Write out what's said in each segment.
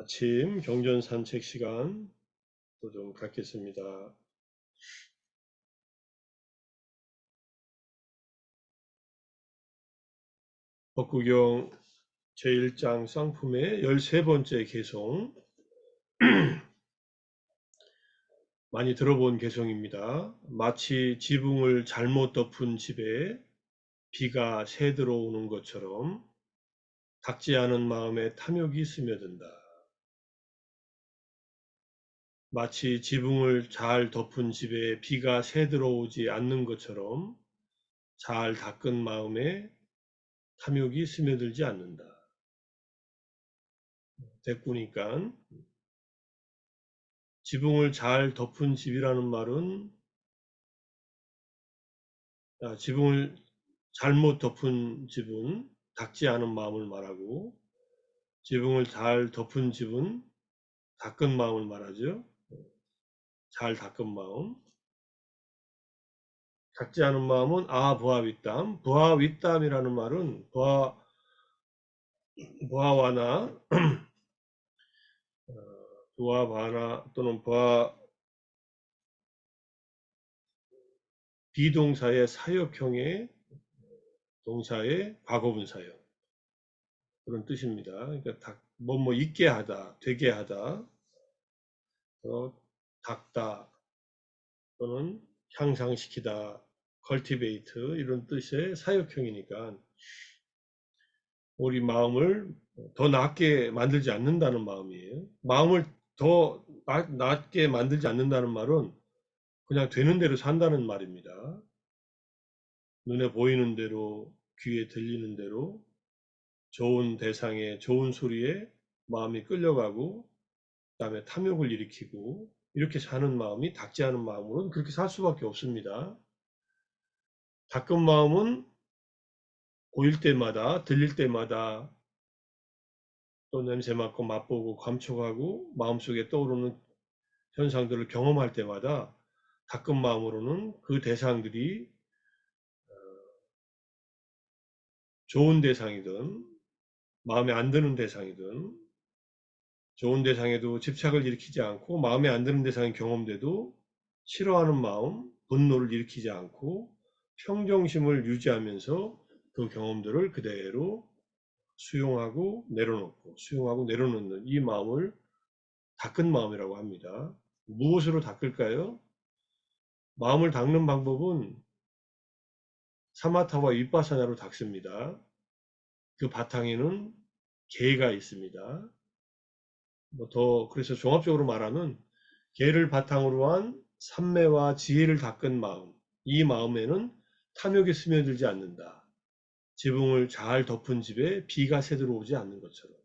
아침 경전 산책 시간 또 좀 갖겠습니다. 법구경 제1장 쌍품의 13번째 개송, 많이 들어본 개송입니다. 마치 지붕을 잘못 덮은 집에 비가 새 들어오는 것처럼 닦지 않은 마음에 탐욕이 스며든다. 마치 지붕을 잘 덮은 집에 비가 새 들어오지 않는 것처럼 잘 닦은 마음에 탐욕이 스며들지 않는다. 됐구니까 지붕을 잘 덮은 집이라는 말은 지붕을 잘못 덮은 집은 닦지 않은 마음을 말하고, 지붕을 잘 덮은 집은 닦은 마음을 말하죠. 잘 닦은 마음. 닦지 않은 마음은 부하윗담. 부하윗담이라는 말은 부하와나 부하바나 또는 부하 비동사의 사역형의 동사의 과거분사형, 그런 뜻입니다. 그러니까 뭐뭐 있게 하다, 되게 하다, 닦다 또는 향상시키다, cultivate 이런 뜻의 사역형이니까 우리 마음을 더 낫게 만들지 않는다는 마음이에요. 마음을 더 낫게 만들지 않는다는 말은 그냥 되는 대로 산다는 말입니다. 눈에 보이는 대로, 귀에 들리는 대로, 좋은 대상에, 좋은 소리에 마음이 끌려가고, 그 다음에 탐욕을 일으키고, 이렇게 사는 마음이 닦지 않은 마음으로는 그렇게 살 수밖에 없습니다. 닦은 마음은 보일 때마다, 들릴 때마다 또 냄새 맡고 맛보고 감촉하고 마음속에 떠오르는 현상들을 경험할 때마다 닦은 마음으로는 그 대상들이 좋은 대상이든 마음에 안 드는 대상이든, 좋은 대상에도 집착을 일으키지 않고 마음에 안 드는 대상이 경험돼도 싫어하는 마음, 분노를 일으키지 않고 평정심을 유지하면서 그 경험들을 그대로 수용하고 내려놓고 수용하고 내려놓는 이 마음을 닦은 마음이라고 합니다. 무엇으로 닦을까요? 마음을 닦는 방법은 사마타와 윗바사나로 닦습니다. 그 바탕에는 계가 있습니다. 그래서 종합적으로 말하면 계를 바탕으로 한 삼매와 지혜를 닦은 마음, 이 마음에는 탐욕이 스며들지 않는다. 지붕을 잘 덮은 집에 비가 새 들어오지 않는 것처럼.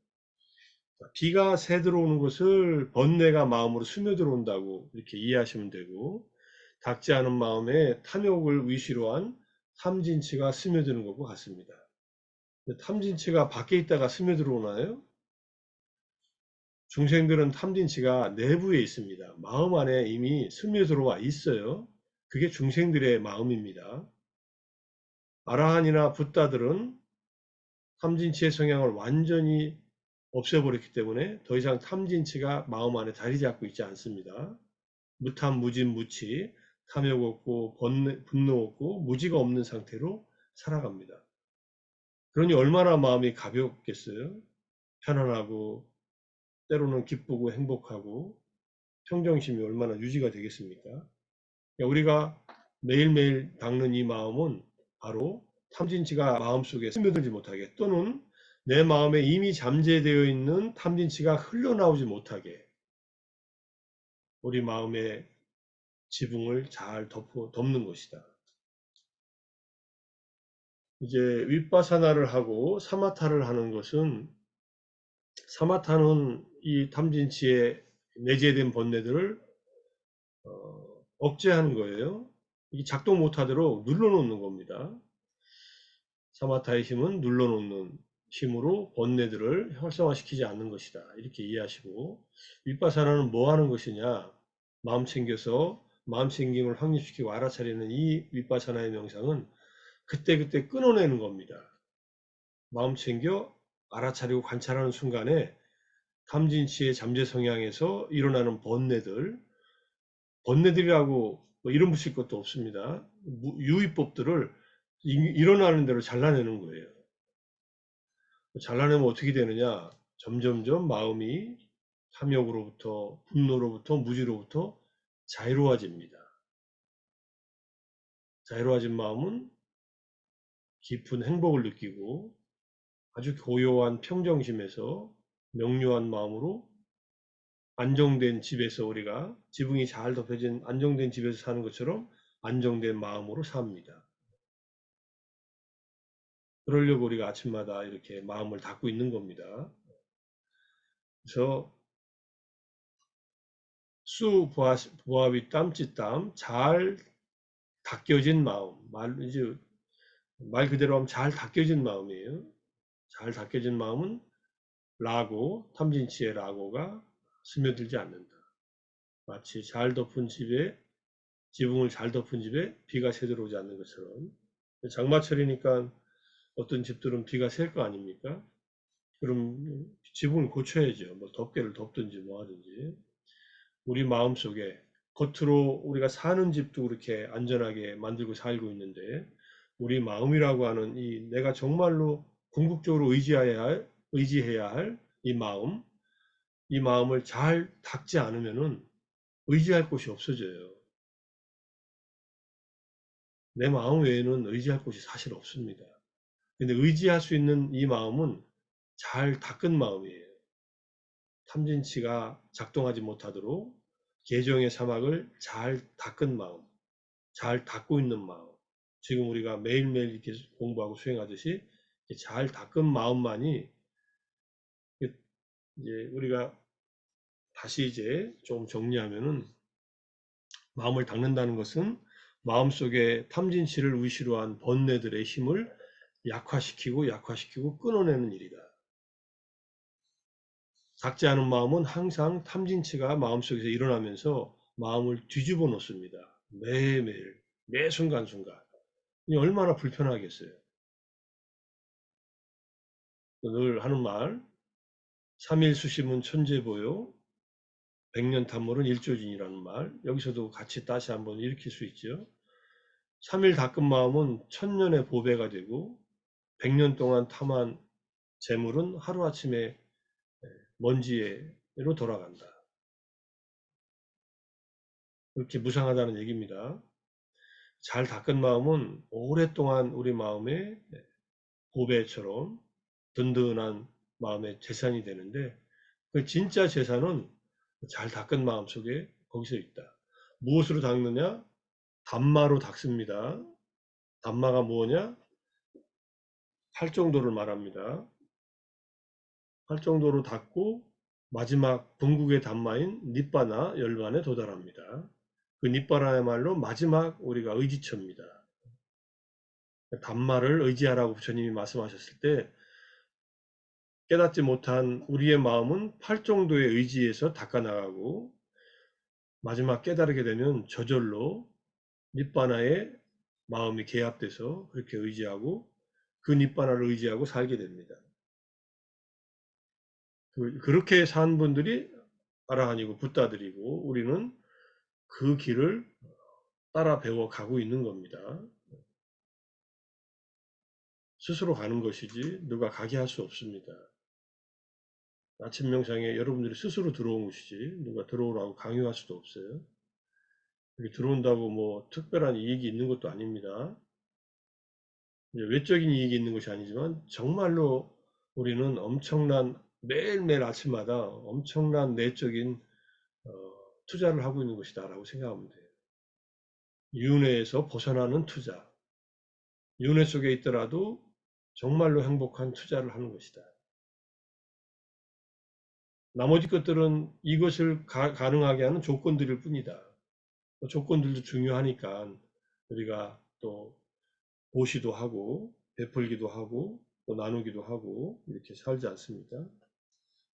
비가 새 들어오는 것을 번뇌가 마음으로 스며들어온다고 이렇게 이해하시면 되고, 닦지 않은 마음에 탐욕을 위시로 한 탐진치가 스며드는 것과 같습니다. 탐진치가 밖에 있다가 스며들어오나요? 중생들은 탐진치가 내부에 있습니다. 마음 안에 이미 스며들어와 있어요. 그게 중생들의 마음입니다. 아라한이나 붓다들은 탐진치의 성향을 완전히 없애버렸기 때문에 더 이상 탐진치가 마음 안에 자리 잡고 있지 않습니다. 무탐, 무진, 무치, 탐욕 없고 분노 없고 무지가 없는 상태로 살아갑니다. 그러니 얼마나 마음이 가볍겠어요? 편안하고 때로는 기쁘고 행복하고 평정심이 얼마나 유지가 되겠습니까? 우리가 매일매일 닦는 이 마음은 바로 탐진치가 마음속에 스며들지 못하게, 또는 내 마음에 이미 잠재되어 있는 탐진치가 흘러나오지 못하게 우리 마음의 지붕을 잘 덮는 것이다. 이제 윗바사나를 하고 사마타를 하는 것은, 사마타는 이 탐진치에 내재된 번뇌들을 억제하는 거예요. 이게 작동 못하도록 눌러놓는 겁니다. 사마타의 힘은 눌러놓는 힘으로 번뇌들을 활성화시키지 않는 것이다. 이렇게 이해하시고, 윗바사나는 뭐 하는 것이냐? 마음 챙겨서 마음 챙김을 확립시키고 알아차리는 이 윗바사나의 명상은 그때그때 끊어내는 겁니다. 마음 챙겨 알아차리고 관찰하는 순간에 탐진치의 잠재 성향에서 일어나는 번뇌들이라고 뭐 이름 붙일 것도 없습니다. 유의법들을 일어나는 대로 잘라내는 거예요. 잘라내면 어떻게 되느냐? 점점점 마음이 탐욕으로부터, 분노로부터, 무지로부터 자유로워집니다. 자유로워진 마음은 깊은 행복을 느끼고 아주 고요한 평정심에서 명료한 마음으로 안정된 집에서 우리가 지붕이 잘 덮여진 안정된 집에서 사는 것처럼 안정된 마음으로 삽니다. 그러려고 우리가 아침마다 이렇게 마음을 닫고 있는 겁니다. 그래서 수 보아비 땀짓땀 잘 닦여진 마음 말 그대로 하면 잘 닦여진 마음이에요. 잘 닦여진 마음은 라고 탐진치의 라고가 스며들지 않는다. 마치 잘 덮은 집에 지붕을 잘 덮은 집에 비가 새들어오지 않는 것처럼 장마철이니까 어떤 집들은 비가 셀 거 아닙니까? 그럼 지붕을 고쳐야죠. 뭐 덮개를 덮든지 뭐 하든지. 우리 마음속에 겉으로 우리가 사는 집도 그렇게 안전하게 만들고 살고 있는데 우리 마음이라고 하는 이 내가 정말로 궁극적으로 의지해야 할 이 마음을 잘 닦지 않으면은 의지할 곳이 없어져요. 내 마음 외에는 의지할 곳이 사실 없습니다. 근데 의지할 수 있는 이 마음은 잘 닦은 마음이에요. 탐진치가 작동하지 못하도록 계정의 사막을 잘 닦은 마음, 잘 닦고 있는 마음. 지금 우리가 매일매일 이렇게 공부하고 수행하듯이 잘 닦은 마음만이 이제 우리가 다시 이제 좀 정리하면은 마음을 닦는다는 것은 마음속에 탐진치를 위시로 한 번뇌들의 힘을 약화시키고 끊어내는 일이다. 닦지 않은 마음은 항상 탐진치가 마음속에서 일어나면서 마음을 뒤집어 놓습니다. 매일매일, 매 순간순간. 이 얼마나 불편하겠어요. 늘 하는 말, 삼일수심은 천재보요, 백년탐몰은 일조진이라는 말, 여기서도 같이 다시 한번 일으킬 수 있죠. 3일 닦은 마음은 천년의 보배가 되고 100년 동안 탐한 재물은 하루아침에 먼지로 돌아간다. 그렇게 무상하다는 얘기입니다. 잘 닦은 마음은 오랫동안 우리 마음의 보배처럼 든든한 마음의 재산이 되는데 그 진짜 재산은 잘 닦은 마음 속에 거기서 있다. 무엇으로 닦느냐? 담마로 닦습니다. 담마가 뭐냐? 팔정도를 말합니다. 팔정도로 닦고 마지막 궁극의 담마인 닛바나 열반에 도달합니다. 그 닛바나야말로 마지막 우리가 의지처입니다. 담마를 의지하라고 부처님이 말씀하셨을 때 깨닫지 못한 우리의 마음은 팔정도의 의지에서 닦아나가고 마지막 깨달게 되면 저절로 닛바나에 마음이 개합돼서 그렇게 의지하고 그 닛바나를 의지하고 살게 됩니다. 그렇게 산 분들이 아라한이고 붓다들이고 우리는 그 길을 따라 배워 가고 있는 겁니다. 스스로 가는 것이지 누가 가게 할 수 없습니다. 아침 명상에 여러분들이 스스로 들어온 것이지 누가 들어오라고 강요할 수도 없어요. 여기 들어온다고 뭐 특별한 이익이 있는 것도 아닙니다. 외적인 이익이 있는 것이 아니지만 정말로 우리는 엄청난 매일매일 아침마다 엄청난 내적인 투자를 하고 있는 것이다라고 생각하면 돼요. 윤회에서 벗어나는 투자. 윤회 속에 있더라도 정말로 행복한 투자를 하는 것이다. 나머지 것들은 이것을 가능하게 하는 조건들일 뿐이다. 조건들도 중요하니까 우리가 또 보시도 하고 베풀기도 하고 또 나누기도 하고 이렇게 살지 않습니까?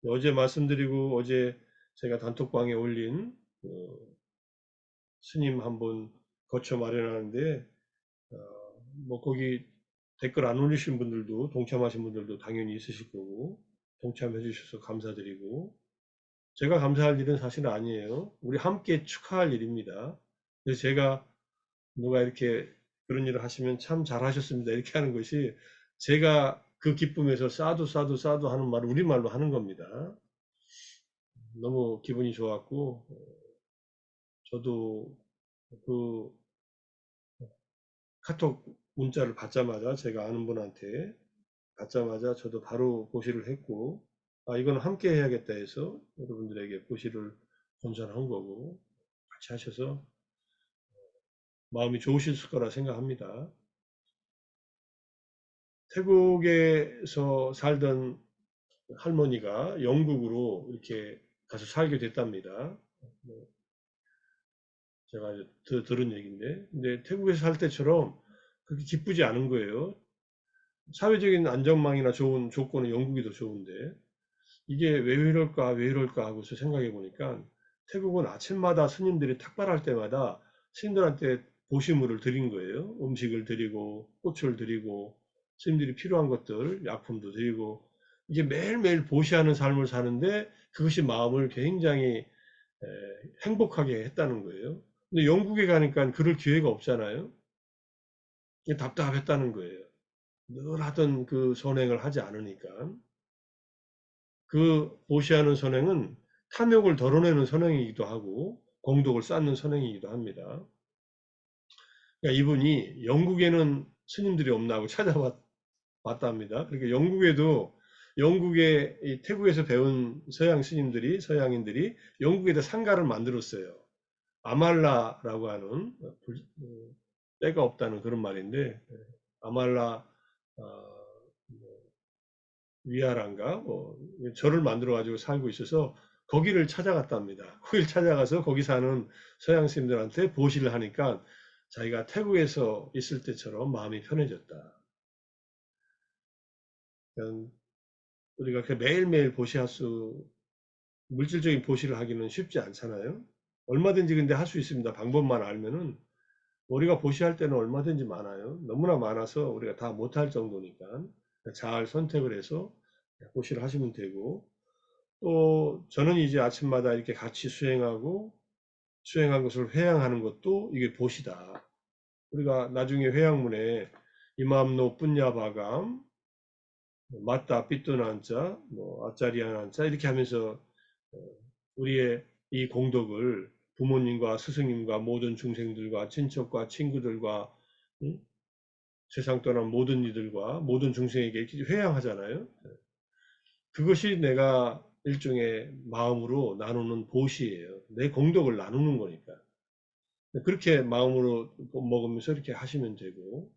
어제 말씀드리고 어제 제가 단톡방에 올린 스님 한 분 거쳐 마련하는데 뭐 거기 댓글 안 올리신 분들도 동참하신 분들도 당연히 있으실 거고 동참해 주셔서 감사드리고, 제가 감사할 일은 사실 아니에요. 우리 함께 축하할 일입니다. 그래서 제가 누가 이렇게 그런 일을 하시면 참 잘하셨습니다, 이렇게 하는 것이, 제가 그 기쁨에서 싸도 하는 말을 우리말로 하는 겁니다. 너무 기분이 좋았고, 저도 그 카톡 문자를 받자마자, 제가 아는 분한테 받자마자 저도 바로 보시를 했고, 아, 이건 함께 해야겠다 해서 여러분들에게 보시를 권선한 거고, 같이 하셔서 마음이 좋으실 거라 생각합니다. 태국에서 살던 할머니가 영국으로 이렇게 가서 살게 됐답니다. 뭐 제가 들은 얘기인데, 근데 태국에서 살 때처럼 그렇게 기쁘지 않은 거예요. 사회적인 안전망이나 좋은 조건은 영국이 더 좋은데, 이게 왜 이럴까 하고서 생각해 보니까, 태국은 아침마다 스님들이 탁발할 때마다 스님들한테 보시물을 드린 거예요. 음식을 드리고, 꽃을 드리고, 스님들이 필요한 것들, 약품도 드리고, 이게 매일매일 보시하는 삶을 사는데, 그것이 마음을 굉장히 행복하게 했다는 거예요. 근데 영국에 가니까 그럴 기회가 없잖아요. 이게 답답했다는 거예요. 늘 하던 그 선행을 하지 않으니까. 그 보시하는 선행은 탐욕을 덜어내는 선행이기도 하고 공덕을 쌓는 선행이기도 합니다. 그러니까 이분이 영국에는 스님들이 없나 하고 찾아봤답니다. 그러니까 영국에도 영국의 태국에서 배운 서양 스님들이 서양인들이 영국에다 상가를 만들었어요. 아말라라고 하는 때가 없다는 그런 말인데, 아말라 위아란가 뭐 절을 만들어 가지고 살고 있어서 거기를 찾아갔답니다. 거기를 찾아가서 거기 사는 서양 스님들한테 보시를 하니까 자기가 태국에서 있을 때처럼 마음이 편해졌다. 그러니까 우리가 매일매일 보시할 수, 물질적인 보시를 하기는 쉽지 않잖아요. 얼마든지 근데 할 수 있습니다. 방법만 알면은. 우리가 보시할 때는 얼마든지 많아요. 너무나 많아서 우리가 다 못할 정도니까 잘 선택을 해서 보시를 하시면 되고, 또 저는 이제 아침마다 이렇게 같이 수행하고 수행한 것을 회양하는 것도 이게 보시다. 우리가 나중에 회양문에 이맘노 뿐야바감, 맞다 삐뚤한자, 뭐 아짜리한한자 이렇게 하면서 우리의 이 공덕을 부모님과 스승님과 모든 중생들과 친척과 친구들과 응? 세상 떠난 모든 이들과 모든 중생에게 이렇게 회양하잖아요. 그것이 내가 일종의 마음으로 나누는 보시예요. 내 공덕을 나누는 거니까. 그렇게 마음으로 먹으면서 이렇게 하시면 되고,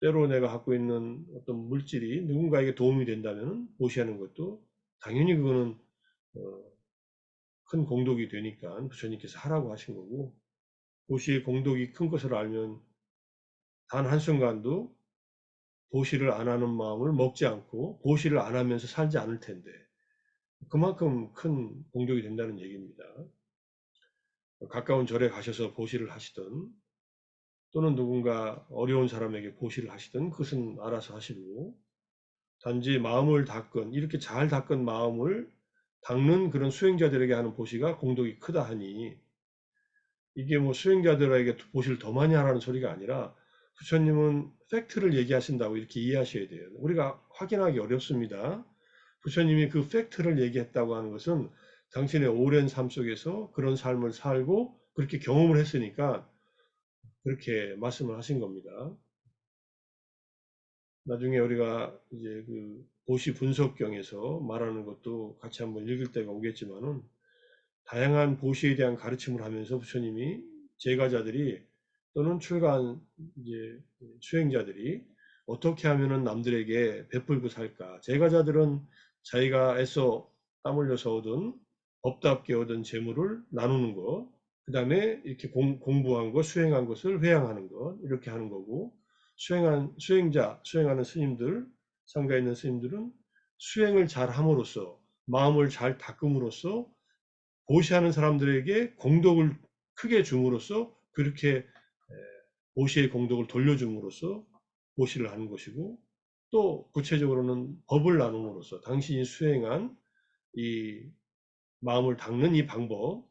때로 내가 갖고 있는 어떤 물질이 누군가에게 도움이 된다면 보시하는 것도 당연히 그거는 어, 큰 공덕이 되니까 부처님께서 하라고 하신 거고, 보시의 공덕이 큰 것을 알면 단 한순간도 보시를 안 하는 마음을 먹지 않고 보시를 안 하면서 살지 않을 텐데, 그만큼 큰 공덕이 된다는 얘기입니다. 가까운 절에 가셔서 보시를 하시든 또는 누군가 어려운 사람에게 보시를 하시든 그것은 알아서 하시고, 단지 마음을 닦은, 이렇게 잘 닦은 마음을 닦는 그런 수행자들에게 하는 보시가 공덕이 크다 하니, 이게 뭐 수행자들에게 보시를 더 많이 하라는 소리가 아니라 부처님은 팩트를 얘기하신다고 이렇게 이해하셔야 돼요. 우리가 확인하기 어렵습니다. 부처님이 그 팩트를 얘기했다고 하는 것은 당신의 오랜 삶 속에서 그런 삶을 살고 그렇게 경험을 했으니까 그렇게 말씀을 하신 겁니다. 나중에 우리가 이제 그 보시 분석경에서 말하는 것도 같이 한번 읽을 때가 오겠지만은, 다양한 보시에 대한 가르침을 하면서 부처님이 제가자들이 또는 출가한 이제 수행자들이 어떻게 하면은 남들에게 베풀고 살까? 제가자들은 자기가 애써 땀 흘려서 얻은 법답게 얻은 재물을 나누는 것, 그 다음에 이렇게 공부한 것, 수행한 것을 회양하는 것, 이렇게 하는 거고, 수행하는 스님들, 상가에 있는 스님들은 수행을 잘 함으로써, 마음을 잘 닦음으로써 보시하는 사람들에게 공덕을 크게 줌으로써 그렇게 보시의 공덕을 돌려줌으로써 보시를 하는 것이고, 또 구체적으로는 법을 나눔으로써 당신이 수행한 이 마음을 닦는 이 방법,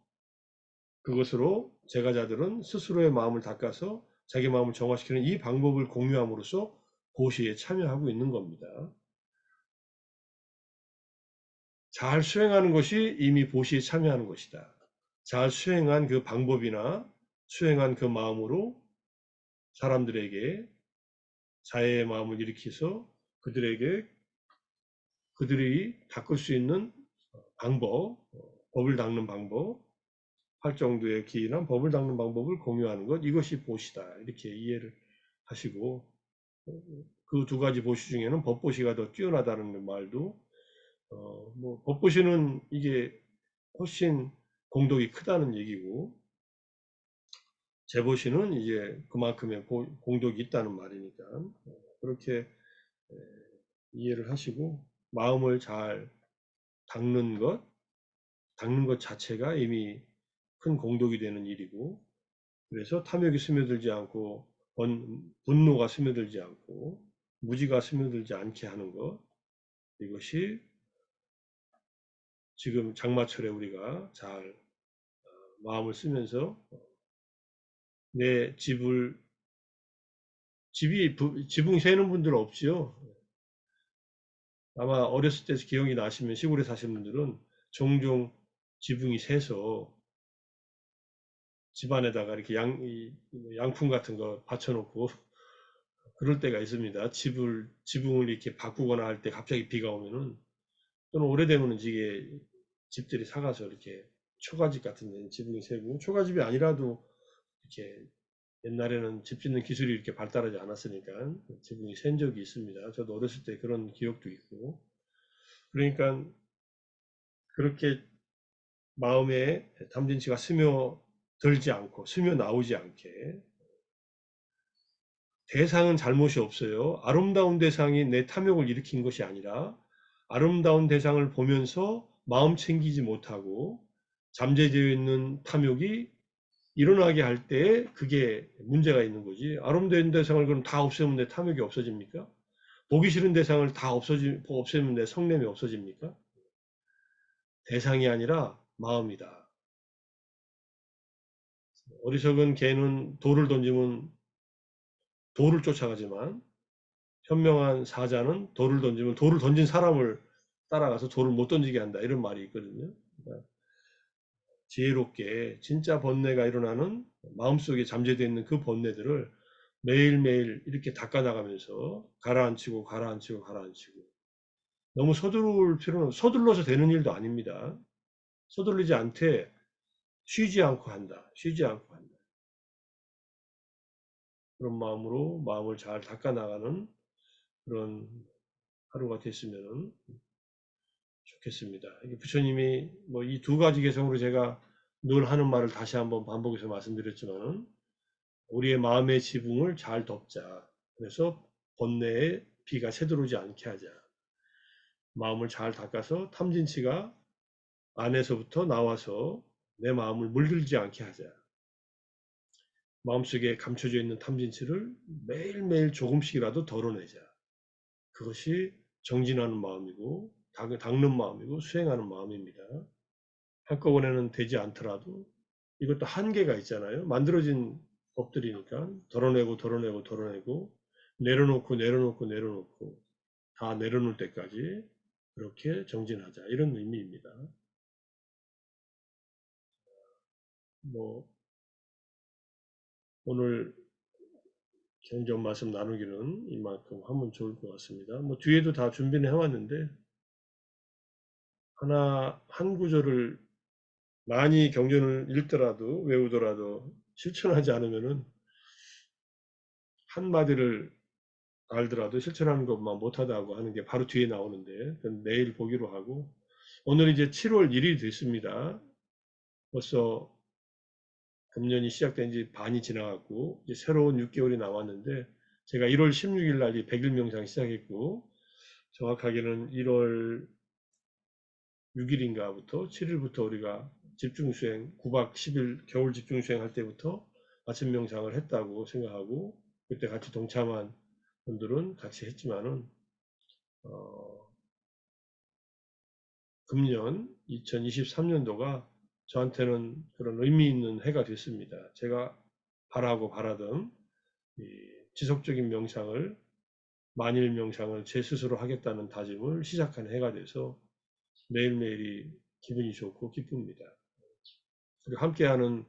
그것으로 제가자들은 스스로의 마음을 닦아서 자기 마음을 정화시키는 이 방법을 공유함으로써 보시에 참여하고 있는 겁니다. 잘 수행하는 것이 이미 보시에 참여하는 것이다. 잘 수행한 그 방법이나 수행한 그 마음으로 사람들에게 자애의 마음을 일으켜서 그들이 닦을 수 있는 방법, 법을 닦는 방법, 할 정도의 기인한 법을 닦는 방법을 공유하는 것, 이것이 보시다. 이렇게 이해를 하시고, 그 두 가지 보시 중에는 법보시가 더 뛰어나다는 말도, 뭐 법보시는 이게 훨씬 공덕이 크다는 얘기고, 재보시는 이제 그만큼의 공덕이 있다는 말이니까, 그렇게 이해를 하시고, 마음을 잘 닦는 것 자체가 이미 큰 공덕이 되는 일이고, 그래서 탐욕이 스며들지 않고 분노가 스며들지 않고 무지가 스며들지 않게 하는 것, 이것이 지금 장마철에 우리가 잘 마음을 쓰면서 내 지붕 새는 분들 없지요. 아마 어렸을 때 기억이 나시면 시골에 사시는 분들은 종종 지붕이 새서 집안에다가 이렇게 양품 같은 거 받쳐놓고 그럴 때가 있습니다. 지붕을 이렇게 바꾸거나 할 때 갑자기 비가 오면은, 또는 오래되면은 이게 집들이 사가서 이렇게 초가집 같은 데는 지붕이 새고, 초가집이 아니라도 이렇게 옛날에는 집 짓는 기술이 이렇게 발달하지 않았으니까 지붕이 샌 적이 있습니다. 저도 어렸을 때 그런 기억도 있고. 그러니까 그렇게 마음에 담진치가 스며들지 않고 스며 나오지 않게, 대상은 잘못이 없어요. 아름다운 대상이 내 탐욕을 일으킨 것이 아니라 아름다운 대상을 보면서 마음 챙기지 못하고 잠재되어 있는 탐욕이 일어나게 할 때 그게 문제가 있는 거지. 아름다운 대상을 그럼 다 없애면 내 탐욕이 없어집니까? 보기 싫은 대상을 다 없애면 내 성냄이 없어집니까? 대상이 아니라 마음이다. 어리석은 개는 돌을 던지면 돌을 쫓아가지만, 현명한 사자는 돌을 던지면 돌을 던진 사람을 따라가서 돌을 못 던지게 한다. 이런 말이 있거든요. 그러니까 지혜롭게 진짜 번뇌가 일어나는 마음속에 잠재되어 있는 그 번뇌들을 매일매일 이렇게 닦아나가면서 가라앉히고 가라앉히고 가라앉히고, 너무 서둘러서 되는 일도 아닙니다. 서둘리지 않되 쉬지 않고 한다. 쉬지 않고 한다. 그런 마음으로 마음을 잘 닦아나가는 그런 하루가 됐으면 좋겠습니다. 부처님이 뭐 이 두 가지 개성으로 제가 늘 하는 말을 다시 한번 반복해서 말씀드렸지만은, 우리의 마음의 지붕을 잘 덮자. 그래서 번뇌에 비가 새들어오지 않게 하자. 마음을 잘 닦아서 탐진치가 안에서부터 나와서 내 마음을 물들지 않게 하자. 마음속에 감춰져 있는 탐진치를 매일매일 조금씩이라도 덜어내자. 그것이 정진하는 마음이고 닦는 마음이고 수행하는 마음입니다. 한꺼번에는 되지 않더라도 이것도 한계가 있잖아요. 만들어진 법들이니까 덜어내고 덜어내고 덜어내고 내려놓고 내려놓고 내려놓고 다 내려놓을 때까지 그렇게 정진하자, 이런 의미입니다. 뭐 오늘 경전 말씀 나누기는 이만큼 하면 좋을 것 같습니다. 뭐 뒤에도 다 준비는 해왔는데, 한 구절을 많이 경전을 읽더라도 외우더라도 실천하지 않으면은, 한마디를 알더라도 실천하는 것만 못하다고 하는 게 바로 뒤에 나오는데, 그건 내일 보기로 하고, 오늘 이제 7월 1일이 됐습니다. 벌써 금년이 시작된 지 반이 지나갔고 이제 새로운 6개월이 남았는데, 제가 1월 16일 날 100일 명상 시작했고, 정확하게는 1월 6일인가부터 7일부터 우리가 집중수행 9박 10일 겨울 집중수행 할 때부터 아침 명상을 했다고 생각하고, 그때 같이 동참한 분들은 같이 했지만은 금년 2023년도가 저한테는 그런 의미 있는 해가 됐습니다. 제가 바라던 지속적인 명상을, 만일 명상을 제 스스로 하겠다는 다짐을 시작한 해가 돼서 매일매일이 기분이 좋고 기쁩니다. 그리고 함께하는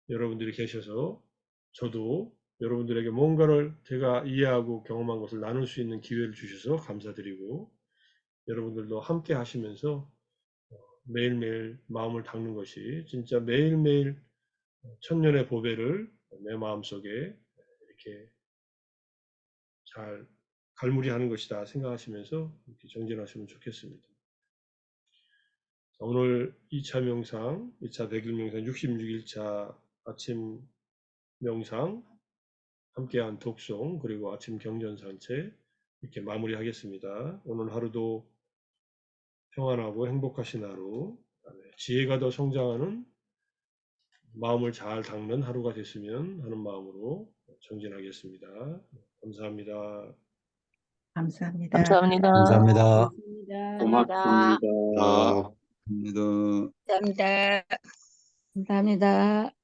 여러분들이 계셔서 저도 여러분들에게 뭔가를 제가 이해하고 경험한 것을 나눌 수 있는 기회를 주셔서 감사드리고, 여러분들도 함께 하시면서 매일매일 마음을 닦는 것이 진짜 매일매일 천년의 보배를 내 마음속에 이렇게 잘 갈무리하는 것이다 생각하시면서 이렇게 정진하시면 좋겠습니다. 오늘 2차 명상, 2차 백일 명상 66일차 아침 명상, 함께한 독송, 그리고 아침 경전 산책 이렇게 마무리하겠습니다. 오늘 하루도 평안하고 행복하신 하루, 지혜가 더 성장하는 마음을 잘 닦는 하루가 됐으면 하는 마음으로 정진하겠습니다. 감사합니다. 감사합니다. 감사합니다. 감사합니다. 고맙습니다. 감사합니다. 감사합니다. 감사합니다.